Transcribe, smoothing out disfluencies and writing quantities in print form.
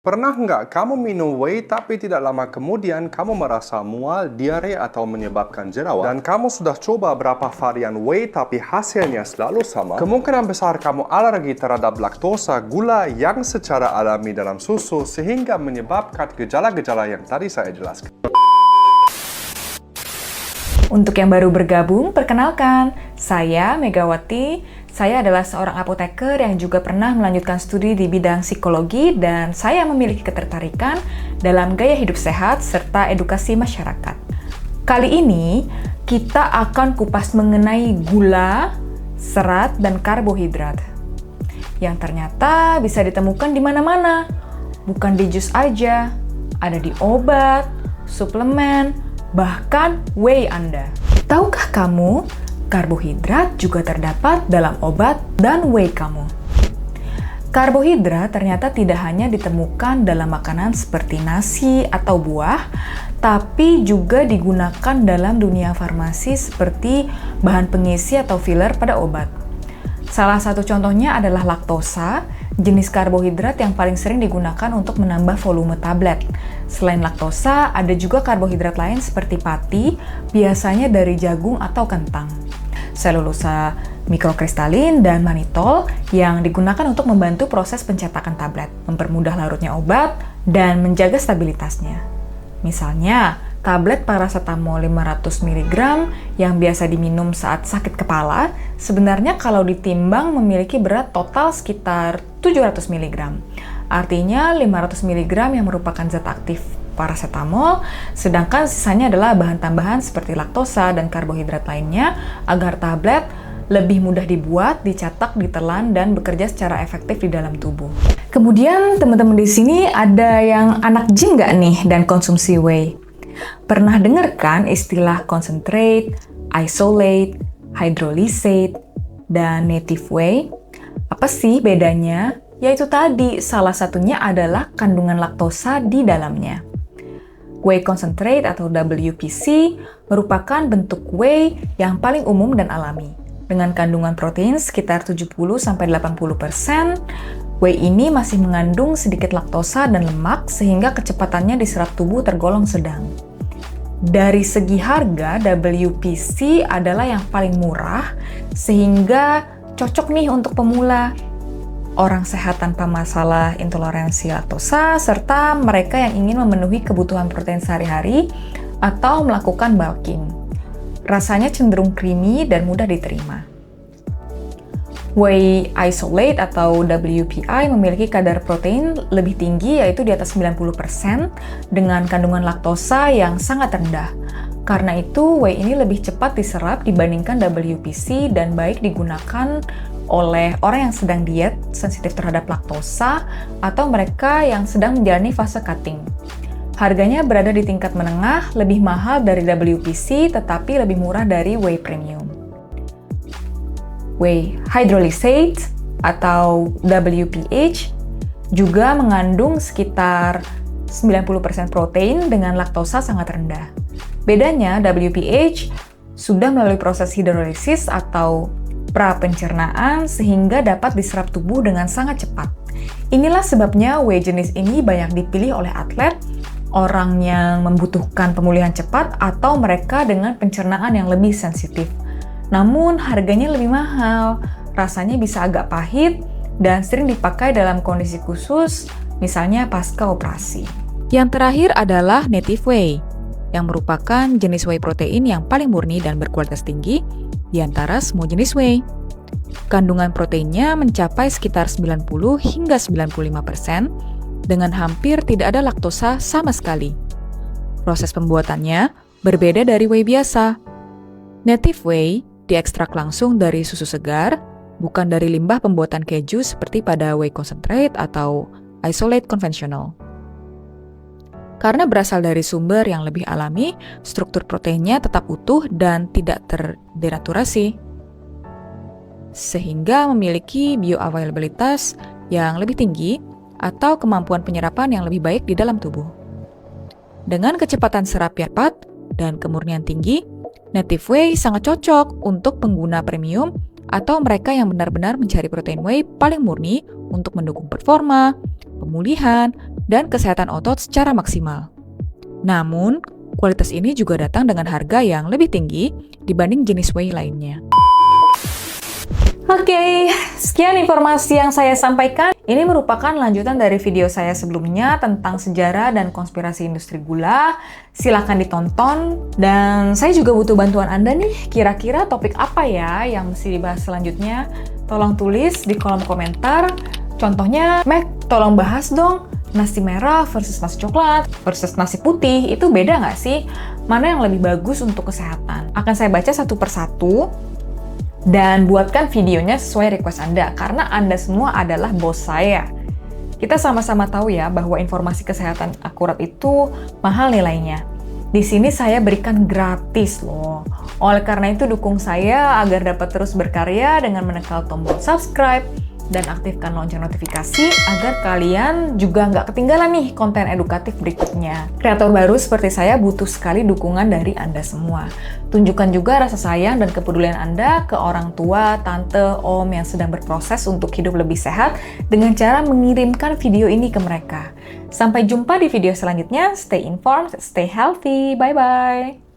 Pernah nggak kamu minum whey tapi tidak lama kemudian kamu merasa mual, diare, atau menyebabkan jerawat? Dan kamu sudah coba berapa varian whey tapi hasilnya selalu sama? Kemungkinan besar kamu alergi terhadap laktosa, gula yang secara alami dalam susu sehingga menyebabkan gejala-gejala yang tadi saya jelaskan. Untuk yang baru bergabung, perkenalkan, saya Megawati. Saya adalah seorang apoteker yang juga pernah melanjutkan studi di bidang psikologi dan saya memiliki ketertarikan dalam gaya hidup sehat serta edukasi masyarakat. Kali ini, kita akan kupas mengenai gula, serat, dan karbohidrat yang ternyata bisa ditemukan di mana-mana. Bukan di jus aja, ada di obat, suplemen, bahkan whey Anda. Tahukah kamu, karbohidrat juga terdapat dalam obat dan whey kamu? Karbohidrat ternyata tidak hanya ditemukan dalam makanan seperti nasi atau buah, tapi juga digunakan dalam dunia farmasi seperti bahan pengisi atau filler pada obat. Salah satu contohnya adalah laktosa, jenis karbohidrat yang paling sering digunakan untuk menambah volume tablet. Selain laktosa, ada juga karbohidrat lain seperti pati, biasanya dari jagung atau kentang. Selulosa mikrokristalin dan manitol yang digunakan untuk membantu proses pencetakan tablet, mempermudah larutnya obat, dan menjaga stabilitasnya. Misalnya, tablet paracetamol 500 mg yang biasa diminum saat sakit kepala, sebenarnya kalau ditimbang memiliki berat total sekitar 700 mg. Artinya 500 mg yang merupakan zat aktif paracetamol, sedangkan sisanya adalah bahan tambahan seperti laktosa dan karbohidrat lainnya agar tablet lebih mudah dibuat, dicetak, ditelan, dan bekerja secara efektif di dalam tubuh. Kemudian teman-teman di sini ada yang anak gym nggak nih dan konsumsi whey? Pernah dengar kan istilah concentrate, isolate, hydrolysate, dan native whey? Apa sih bedanya? Yaitu tadi, salah satunya adalah kandungan laktosa di dalamnya. Whey concentrate atau WPC merupakan bentuk whey yang paling umum dan alami. Dengan kandungan protein sekitar 70-80%, whey ini masih mengandung sedikit laktosa dan lemak sehingga kecepatannya diserap tubuh tergolong sedang. Dari segi harga, WPC adalah yang paling murah sehingga cocok nih untuk pemula, orang sehat tanpa masalah intoleransi laktosa, serta mereka yang ingin memenuhi kebutuhan protein sehari-hari atau melakukan bulking. Rasanya cenderung creamy dan mudah diterima. Whey isolate atau WPI memiliki kadar protein lebih tinggi yaitu di atas 90% dengan kandungan laktosa yang sangat rendah. Karena itu, whey ini lebih cepat diserap dibandingkan WPC dan baik digunakan oleh orang yang sedang diet, sensitif terhadap laktosa, atau mereka yang sedang menjalani fase cutting. Harganya berada di tingkat menengah, lebih mahal dari WPC, tetapi lebih murah dari whey premium. Whey hydrolysate atau WPH juga mengandung sekitar 90% protein dengan laktosa sangat rendah. Bedanya, WPH sudah melalui proses hidrolisis atau pra-pencernaan sehingga dapat diserap tubuh dengan sangat cepat. Inilah sebabnya whey jenis ini banyak dipilih oleh atlet, orang yang membutuhkan pemulihan cepat, atau mereka dengan pencernaan yang lebih sensitif. Namun harganya lebih mahal, rasanya bisa agak pahit, dan sering dipakai dalam kondisi khusus, misalnya pasca operasi. Yang terakhir adalah native whey, yang merupakan jenis whey protein yang paling murni dan berkualitas tinggi di antara semua jenis whey. Kandungan proteinnya mencapai sekitar 90 hingga 95% dengan hampir tidak ada laktosa sama sekali. Proses pembuatannya berbeda dari whey biasa. Native whey diekstrak langsung dari susu segar, bukan dari limbah pembuatan keju seperti pada whey concentrate atau isolate konvensional. Karena berasal dari sumber yang lebih alami, struktur proteinnya tetap utuh dan tidak terdenaturasi, sehingga memiliki bioavailabilitas yang lebih tinggi atau kemampuan penyerapan yang lebih baik di dalam tubuh. Dengan kecepatan serap yang cepat dan kemurnian tinggi, native whey sangat cocok untuk pengguna premium atau mereka yang benar-benar mencari protein whey paling murni untuk mendukung performa, pemulihan, dan kesehatan otot secara maksimal. Namun, kualitas ini juga datang dengan harga yang lebih tinggi dibanding jenis whey lainnya. Oke, sekian informasi yang saya sampaikan. Ini merupakan lanjutan dari video saya sebelumnya tentang sejarah dan konspirasi industri gula. Silahkan ditonton. Dan saya juga butuh bantuan Anda nih. Kira-kira topik apa ya yang mesti dibahas selanjutnya? Tolong tulis di kolom komentar. Contohnya, Mac, tolong bahas dong. Nasi merah versus nasi coklat versus nasi putih. Itu beda nggak sih? Mana yang lebih bagus untuk kesehatan? Akan saya baca satu persatu. Dan buatkan videonya sesuai request Anda, karena Anda semua adalah bos saya. Kita sama-sama tahu ya bahwa informasi kesehatan akurat itu mahal nilainya. Di sini saya berikan gratis loh. Oleh karena itu dukung saya agar dapat terus berkarya dengan menekan tombol subscribe dan aktifkan lonceng notifikasi agar kalian juga nggak ketinggalan nih konten edukatif berikutnya. Kreator baru seperti saya butuh sekali dukungan dari Anda semua. Tunjukkan juga rasa sayang dan kepedulian Anda ke orang tua, tante, om yang sedang berproses untuk hidup lebih sehat dengan cara mengirimkan video ini ke mereka. Sampai jumpa di video selanjutnya. Stay informed, stay healthy. Bye-bye.